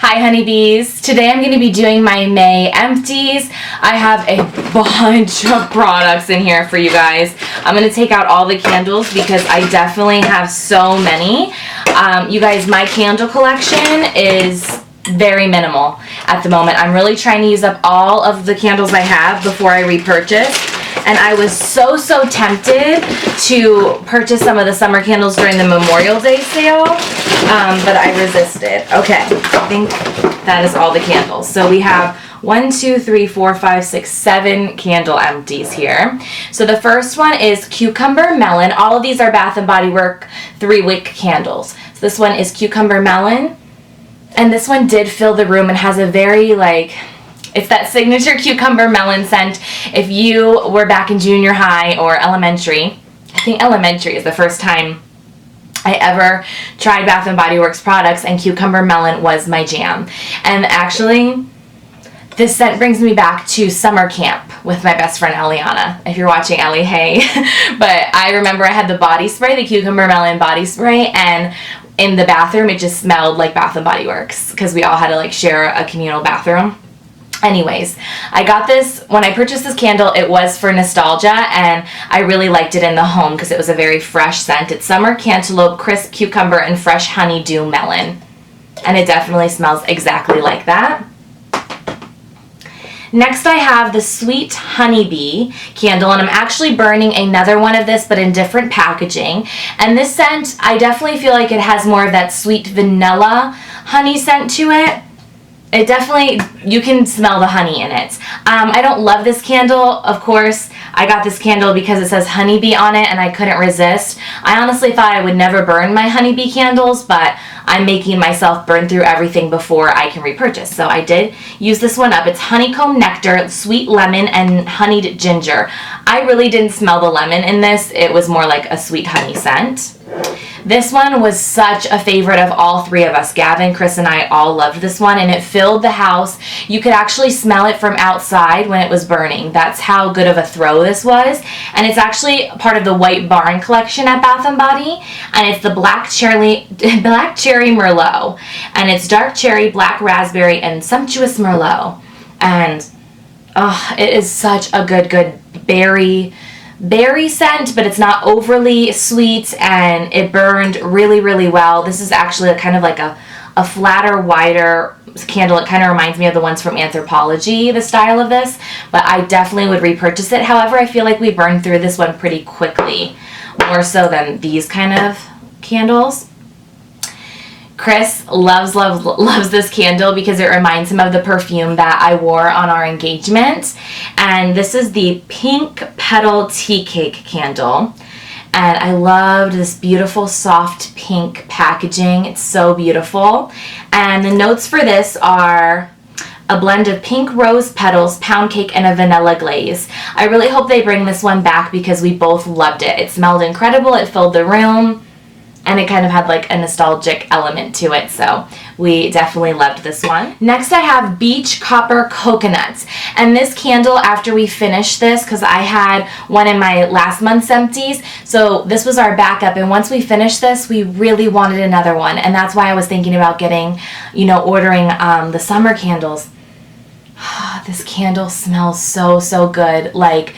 Hi honeybees. Today I'm going to be doing my May empties. I have a bunch of products in here for you guys. I'm going to take out all the candles because I definitely have so many. You guys, my candle collection is very minimal at the moment. I'm really trying to use up all of the candles I have before I repurchase. And I was so tempted to purchase some of the summer candles during the Memorial Day sale, but I resisted. Okay, I think that is all the candles. So we have 1, 2, 3, 4, 5, 6, 7 candle empties here. So the first one is Cucumber Melon. All of these are Bath & Body Works 3-wick candles. So this one is Cucumber Melon. And this one did fill the room and has a very it's that signature cucumber melon scent. If you were back in junior high or elementary, I think elementary is the first time I ever tried Bath & Body Works products, and cucumber melon was my jam. And actually, this scent brings me back to summer camp with my best friend Eliana, if you're watching Ellie, hey. But I remember I had the body spray, the cucumber melon body spray, and in the bathroom it just smelled like Bath & Body Works because we all had to share a communal bathroom. Anyways, I got this, when I purchased this candle, it was for nostalgia, and I really liked it in the home because it was a very fresh scent. It's summer cantaloupe, crisp cucumber, and fresh honeydew melon. And it definitely smells exactly like that. Next I have the Sweet Honeybee candle, and I'm actually burning another one of this but in different packaging. And this scent, I definitely feel like it has more of that sweet vanilla honey scent to it. It definitely, you can smell the honey in it. I don't love this candle. Of course, I got this candle because it says Honeybee on it and I couldn't resist. I honestly thought I would never burn my Honeybee candles, but I'm making myself burn through everything before I can repurchase. So I did use this one up. It's honeycomb nectar, sweet lemon, and honeyed ginger. I really didn't smell the lemon in this. It was more like a sweet honey scent. This one was such a favorite of all three of us. Gavin, Chris, and I all loved this one, and it filled the house. You could actually smell it from outside when it was burning. That's how good of a throw this was. And it's actually part of the White Barn collection at Bath & Body, and it's the Black Cherry Merlot. And it's dark cherry, black raspberry, and sumptuous Merlot. And it is such a good berry scent, but it's not overly sweet, and it burned really well. This is actually kind of like a flatter, wider candle. It kind of reminds me of the ones from Anthropologie, the style of this, but I definitely would repurchase it. However, I feel like we burned through this one pretty quickly, more so than these kind of candles. Chris loves this candle because it reminds him of the perfume that I wore on our engagement. And this is the Pink Petal Tea Cake candle. And I loved this beautiful soft pink packaging. It's so beautiful. And the notes for this are a blend of pink rose petals, pound cake, and a vanilla glaze. I really hope they bring this one back because we both loved it. It smelled incredible. It filled the room. And it kind of had a nostalgic element to it, so we definitely loved this one. Next I have Beach Copper Coconuts. And this candle, after we finished this, because I had one in my last month's empties, so this was our backup, and once we finished this, we really wanted another one, and that's why I was thinking about getting, ordering the summer candles. This candle smells so good, like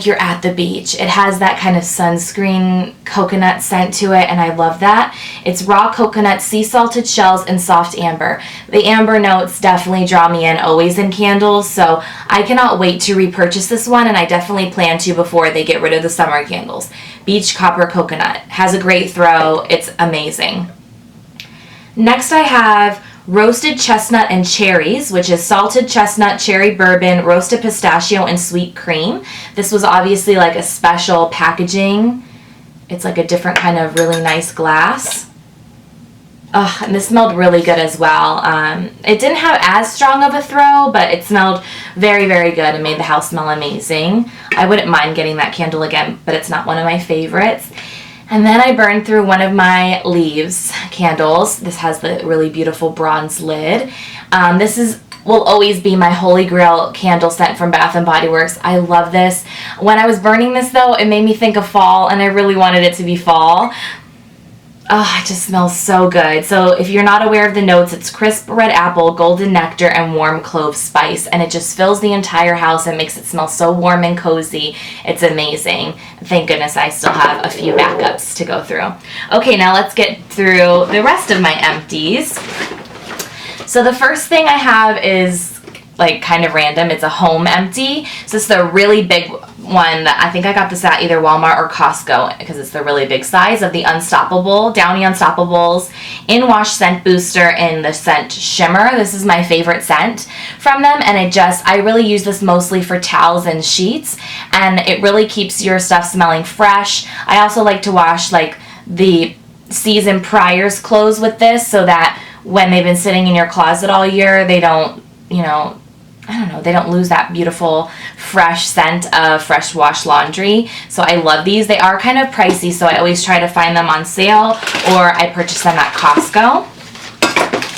you're at the beach. It has that kind of sunscreen coconut scent to it, and I love that. It's raw coconut, sea salted shells, and soft amber. The amber notes definitely draw me in, always in candles, so I cannot wait to repurchase this one, and I definitely plan to before they get rid of the summer candles. Beach Copper Coconut has a great throw. It's amazing. Next I have Roasted Chestnut and Cherries, which is salted chestnut, cherry bourbon, roasted pistachio, and sweet cream. This was obviously a special packaging. It's a different kind of really nice glass. And this smelled really good as well. It didn't have as strong of a throw, but it smelled very good and made the house smell amazing. I wouldn't mind getting that candle again, but it's not one of my favorites. And then I burned through one of my Leaves candles. This has the really beautiful bronze lid. This will always be my holy grail candle scent from Bath & Body Works. I love this. When I was burning this though, it made me think of fall, and I really wanted it to be fall. Oh, it just smells so good. So if you're not aware of the notes, it's crisp red apple, golden nectar, and warm clove spice. And it just fills the entire house and makes it smell so warm and cozy. It's amazing. Thank goodness I still have a few backups to go through. Okay, now let's get through the rest of my empties. So the first thing I have is like kind of random. It's a home empty. So it's the really big one that I think I got this at either Walmart or Costco because it's the really big size of the Unstoppable, Downy Unstoppables in wash scent booster in the scent Shimmer. This is my favorite scent from them, and I really use this mostly for towels and sheets, and it really keeps your stuff smelling fresh. I also like to wash like the season prior's clothes with this so that when they've been sitting in your closet all year, they don't, they don't lose that beautiful fresh scent of fresh wash laundry. So I love these. They are kind of pricey, so I always try to find them on sale or I purchase them at Costco.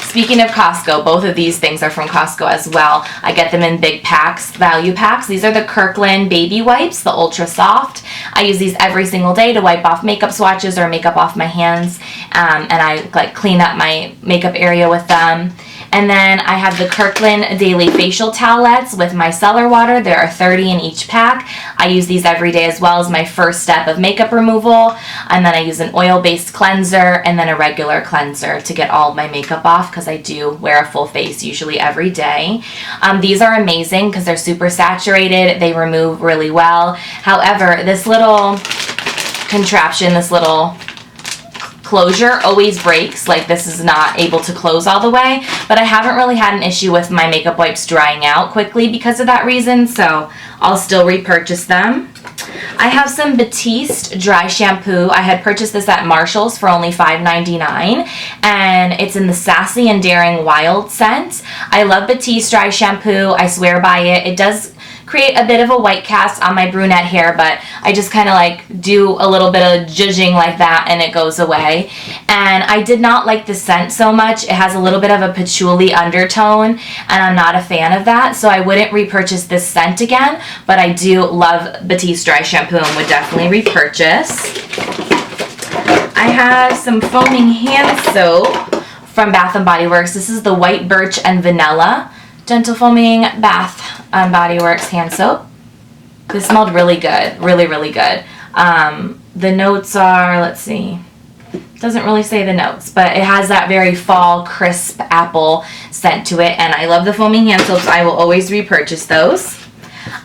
Speaking of Costco, both of these things are from Costco as well. I get them in big packs, value packs. These are the Kirkland baby wipes, the ultra soft. I use these every single day to wipe off makeup swatches or makeup off my hands, and I like clean up my makeup area with them. And then I have the Kirkland Daily Facial Towelettes with micellar water. There are 30 in each pack. I use these every day as well as my first step of makeup removal. And then I use an oil-based cleanser and then a regular cleanser to get all of my makeup off because I do wear a full face usually every day. These are amazing because they're super saturated. They remove really well. However, this little contraption, this little closure always breaks. Like this is not able to close all the way, but I haven't really had an issue with my makeup wipes drying out quickly because of that reason, so I'll still repurchase them. I have some Batiste dry shampoo. I had purchased this at Marshall's for only $5.99, and it's in the Sassy and Daring Wild scent. I love Batiste dry shampoo. I swear by it. It does create a bit of a white cast on my brunette hair, but I just kind of like do a little bit of zhuzhing like that and it goes away. And I did not like the scent so much. It has a little bit of a patchouli undertone and I'm not a fan of that, so I wouldn't repurchase this scent again, but I do love Batiste dry shampoo and would definitely repurchase. I have some foaming hand soap from Bath & Body Works. This is the White Birch and Vanilla Gentle Foaming Bath & Body Works hand soap. This smelled really good, really, really good. The notes are, let's see, doesn't really say the notes, but it has that very fall crisp apple scent to it, and I love the foaming hand soaps. I will always repurchase those.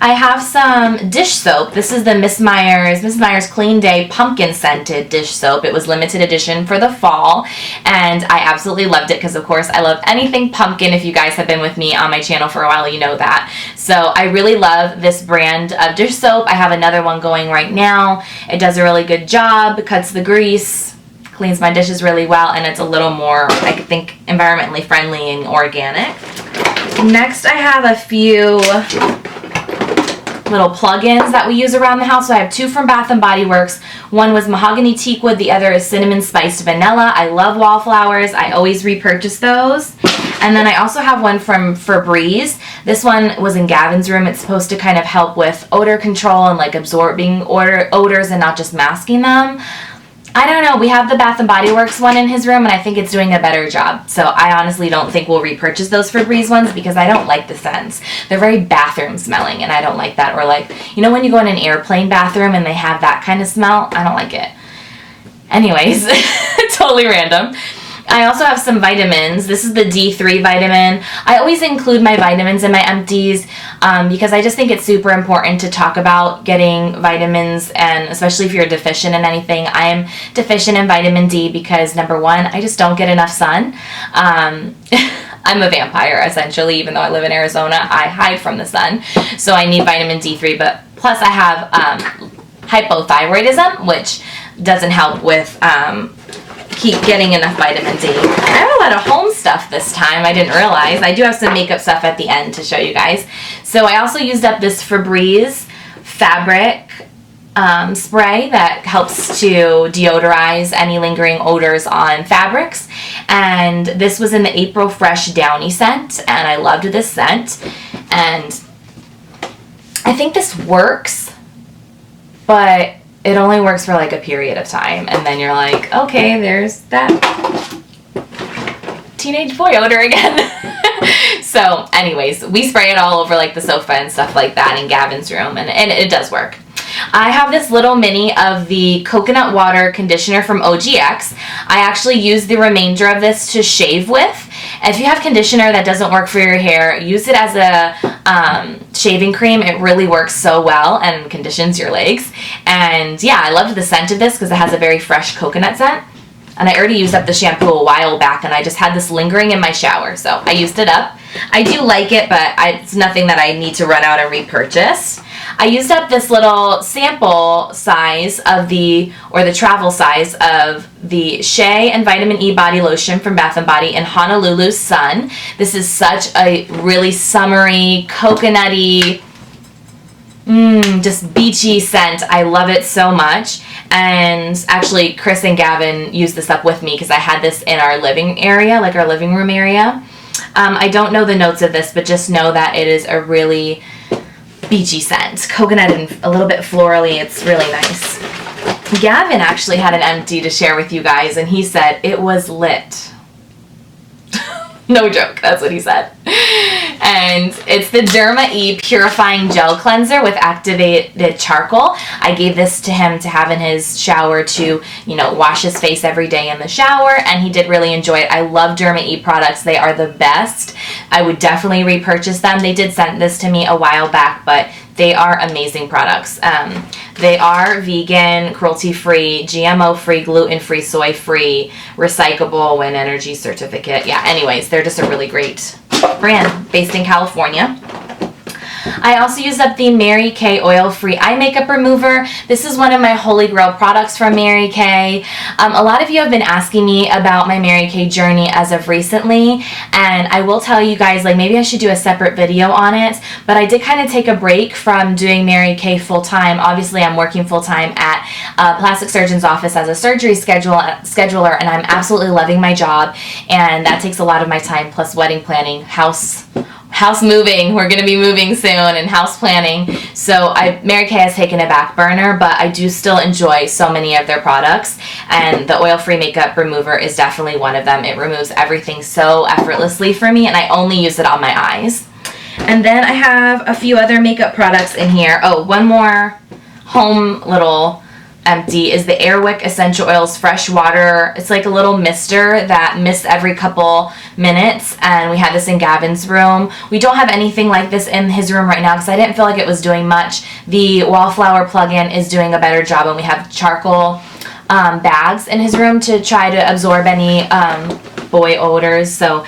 I have some dish soap. This is the Miss Meyer's Clean Day Pumpkin Scented Dish Soap. It was limited edition for the fall, and I absolutely loved it because, of course, I love anything pumpkin. If you guys have been with me on my channel for a while, you know that. So I really love this brand of dish soap. I have another one going right now. It does a really good job. It cuts the grease, cleans my dishes really well, and it's a little more, I think, environmentally friendly and organic. Next, I have a few little plug-ins that we use around the house. So I have two from Bath & Body Works. One was mahogany teakwood, the other is cinnamon spiced vanilla. I love wallflowers. I always repurchase those. And then I also have one from Febreze. This one was in Gavin's room. It's supposed to kind of help with odor control and like absorbing odors and not just masking them. I don't know. We have the Bath & Body Works one in his room, and I think it's doing a better job. So I honestly don't think we'll repurchase those Febreze ones because I don't like the scents. They're very bathroom smelling, and I don't like that. Or like, you know when you go in an airplane bathroom and they have that kind of smell? I don't like it. Anyways, totally random. I also have some vitamins. This is the D3 vitamin. I always include my vitamins in my empties because I just think it's super important to talk about getting vitamins, and especially if you're deficient in anything. I am deficient in vitamin D because, number one, I just don't get enough sun. I'm a vampire, essentially. Even though I live in Arizona, I hide from the sun. So I need vitamin D3, but plus I have hypothyroidism, which doesn't help with keep getting enough vitamin D. I have a lot of home stuff this time. I didn't realize. I do have some makeup stuff at the end to show you guys. So I also used up this Febreze fabric spray that helps to deodorize any lingering odors on fabrics. And this was in the April Fresh Downy scent, and I loved this scent. And I think this works, but it only works for like a period of time, and then you're like, okay, there's that teenage boy odor again. So anyways, we spray it all over like the sofa and stuff like that in Gavin's room, and it does work. I have this little mini of the coconut water conditioner from OGX. I actually use the remainder of this to shave with. If you have conditioner that doesn't work for your hair, use it as a shaving cream. It really works so well and conditions your legs. And yeah, I loved the scent of this because it has a very fresh coconut scent. And I already used up the shampoo a while back, and I just had this lingering in my shower, so I used it up. I do like it, but it's nothing that I need to run out and repurchase. I used up this little sample size of the travel size of the Shea and Vitamin E Body Lotion from Bath & Body in Honolulu Sun. This is such a really summery, coconutty, just beachy scent. I love it so much. And actually, Chris and Gavin used this up with me because I had this in our living area, like our living room area. I don't know the notes of this, but just know that it is a really beachy scent. Coconut and a little bit florally. It's really nice. Gavin actually had an empty to share with you guys, and he said it was lit. No joke, that's what he said. And it's the Derma E Purifying Gel Cleanser with activated charcoal. I gave this to him to have in his shower to, wash his face every day in the shower, and he did really enjoy it. I love Derma E products. They are the best. I would definitely repurchase them. They did send this to me a while back, but they are amazing products. They are vegan, cruelty-free, GMO-free, gluten-free, soy-free, recyclable, wind energy certificate. Yeah, anyways, they're just a really great brand based in California. I also used up the Mary Kay Oil-Free Eye Makeup Remover. This is one of my holy grail products from Mary Kay. A lot of you have been asking me about my Mary Kay journey as of recently, and I will tell you guys, like, maybe I should do a separate video on it, but I did kind of take a break from doing Mary Kay full-time. Obviously, I'm working full-time at a plastic surgeon's office as a surgery scheduler, and I'm absolutely loving my job, and that takes a lot of my time, plus wedding planning, house moving. We're going to be moving soon, and house planning. So Mary Kay has taken a back burner, but I do still enjoy so many of their products, and the oil-free makeup remover is definitely one of them. It removes everything so effortlessly for me, and I only use it on my eyes. And then I have a few other makeup products in here. Oh, one more home little empty is the Airwick Essential Oils Fresh Water. It's like a little mister that mists every couple minutes, and we had this in Gavin's room. We don't have anything like this in his room right now because I didn't feel like it was doing much. The Wallflower plug-in is doing a better job, and we have charcoal bags in his room to try to absorb any boy odors, so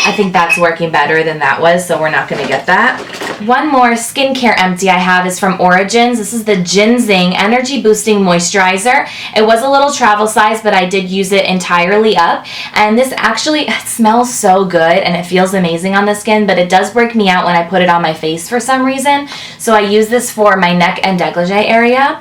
I think that's working better than that was, so we're not going to get that. One more skincare empty I have is from Origins. This is the Ginseng Energy Boosting Moisturizer. It was a little travel size, but I did use it entirely up, and this actually smells so good and it feels amazing on the skin, but it does break me out when I put it on my face for some reason, so I use this for my neck and décolleté area.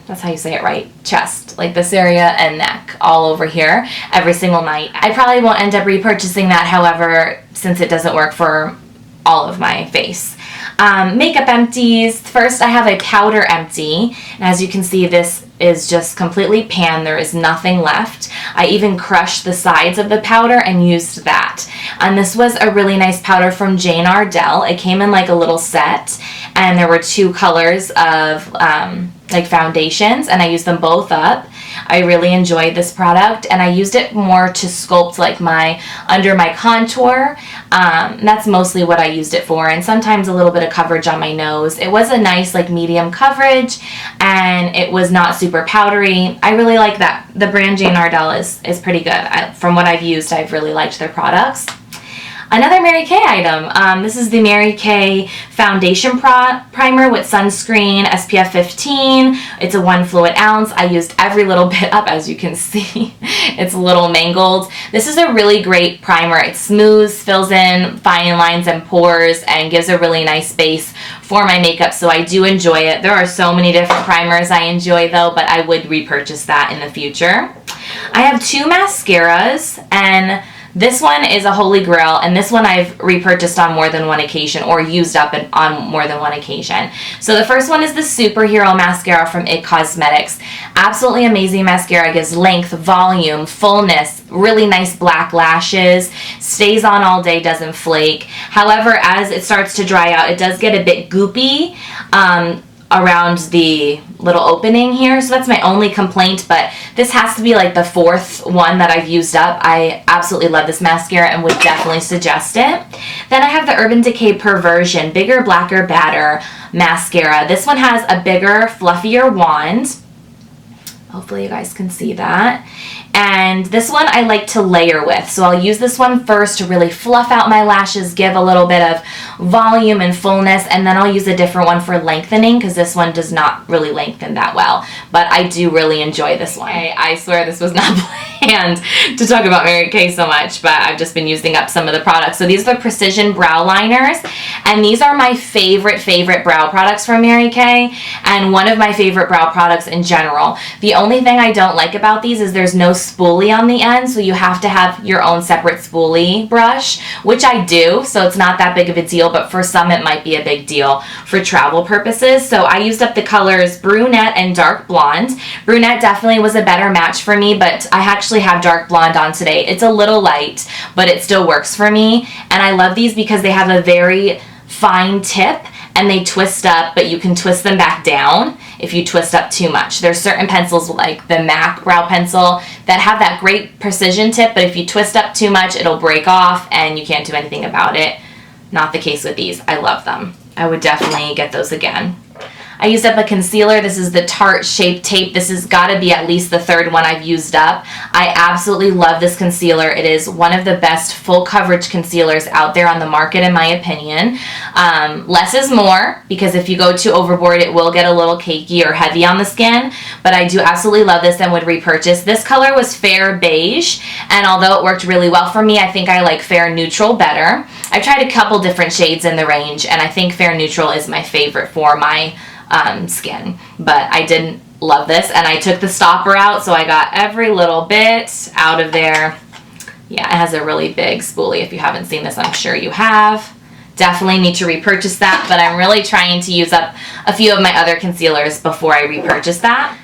That's how you say it right, chest, like this area and neck, all over here, every single night. I probably won't end up repurchasing that, however, since it doesn't work for all of my face. Makeup empties. First, I have a powder empty, and as you can see, this is just completely pan. There is nothing left. I even crushed the sides of the powder and used that. And this was a really nice powder from Jane Ardell. It came in like a little set, and there were two colors of like foundations, and I used them both up. I really enjoyed this product, and I used it more to sculpt like under my contour. That's mostly what I used it for, and sometimes a little bit of coverage on my nose. It was a nice like medium coverage, and it was not super powdery. I really like that. The brand Jane Ardell is pretty good. From what I've used, I've really liked their products. Another Mary Kay item. This is the Mary Kay Foundation Primer with sunscreen, SPF 15. It's a 1 fluid ounce. I used every little bit up, as you can see. It's a little mangled. This is a really great primer. It smooths, fills in fine lines and pores, and gives a really nice base for my makeup, so I do enjoy it. There are so many different primers I enjoy though, but I would repurchase that in the future. I have two mascaras, and This one is a holy grail, and this one I've repurchased on more than one occasion or used up on more than one occasion. So the first one is the Superhero Mascara from IT Cosmetics. Absolutely amazing mascara. Gives length, volume, fullness, really nice black lashes, stays on all day, doesn't flake. However, as it starts to dry out, it does get a bit goopy around the little opening here, so that's my only complaint, but this has to be like the fourth one that I've used up. I absolutely love this mascara and would definitely suggest it. Then I have the Urban Decay Perversion Bigger, Blacker, Badder mascara. This one has a bigger, fluffier wand. Hopefully you guys can see that. And this one I like to layer with. So I'll use this one first to really fluff out my lashes, give a little bit of volume and fullness, and then I'll use a different one for lengthening because this one does not really lengthen that well. But I do really enjoy this one. I swear this was not planned to talk about Mary Kay so much, but I've just been using up some of the products. So these are the Precision Brow Liners, and these are my favorite brow products from Mary Kay, and one of my favorite brow products in general. The only thing I don't like about these is there's no spoolie on the end, so you have to have your own separate spoolie brush, which I do, so it's not that big of a deal, but for some it might be a big deal for travel purposes. So I used up the colors Brunette and Dark Blonde. Brunette definitely was a better match for me, but I actually have Dark Blonde on today. It's a little light, but it still works for me, and I love these because they have a very fine tip and they twist up, but you can twist them back down if you twist up too much. There's certain pencils like the MAC brow pencil that have that great precision tip, but if you twist up too much, it'll break off and you can't do anything about it. Not the case with these. I love them. I would definitely get those again. I used up a concealer. This is the Tarte Shape Tape. This has got to be at least the third one I've used up. I absolutely love this concealer. It is one of the best full coverage concealers out there on the market, in my opinion. Less is more, because if you go too overboard, it will get a little cakey or heavy on the skin, but I do absolutely love this and would repurchase. This color was Fair Beige, and although it worked really well for me, I think I like Fair Neutral better. I've tried a couple different shades in the range, and I think Fair Neutral is my favorite for my skin, but I didn't love this, and I took the stopper out, so I got every little bit out of there. Yeah, it has a really big spoolie. If you haven't seen this, I'm sure you have. Definitely need to repurchase that, but I'm really trying to use up a few of my other concealers before I repurchase that.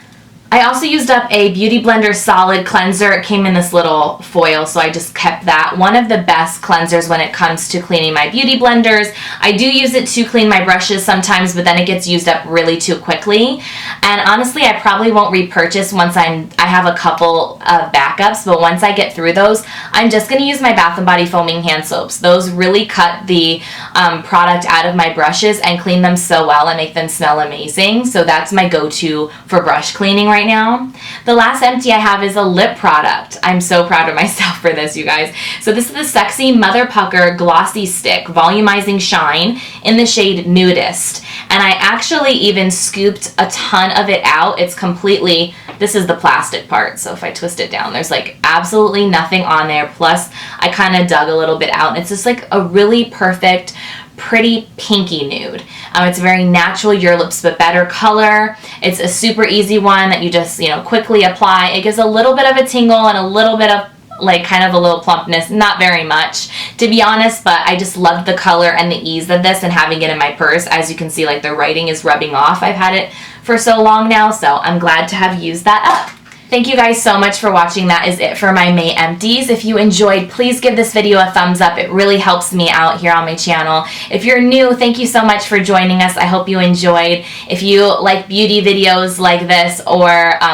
I also used up a Beauty Blender Solid Cleanser. It came in this little foil, so I just kept that. One of the best cleansers when it comes to cleaning my beauty blenders. I do use it to clean my brushes sometimes, but then it gets used up really too quickly. And honestly, I probably won't repurchase once I have a couple of backups, but once I get through those, I'm just going to use my Bath & Body Foaming Hand Soaps. Those really cut the product out of my brushes and clean them so well and make them smell amazing. So that's my go-to for brush cleaning right now. The last empty I have is a lip product. I'm so proud of myself for this, you guys. So this is the Sexy Mother Pucker Glossy Stick Volumizing Shine in the shade Nudist. And I actually even scooped a ton of it out. It's completely, this is the plastic part, so if I twist it down, there's like absolutely nothing on there. Plus, I kind of dug a little bit out, and it's just like a really perfect, pretty pinky nude. It's a very natural Your Lips But Better color. It's a super easy one that you just, quickly apply. It gives a little bit of a tingle and a little bit of like kind of a little plumpness, not very much to be honest, but I just loved the color and the ease of this and having it in my purse. As you can see, like the writing is rubbing off. I've had it for so long now, so I'm glad to have used that up. Thank you guys so much for watching. That is it for my May empties. If you enjoyed, please give this video a thumbs up. It really helps me out here on my channel. If you're new, thank you so much for joining us. I hope you enjoyed. If you like beauty videos like this or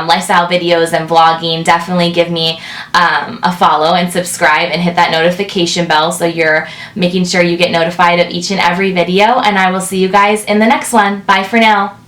lifestyle videos and vlogging, definitely give me a follow and subscribe and hit that notification bell so you're making sure you get notified of each and every video. And I will see you guys in the next one. Bye for now.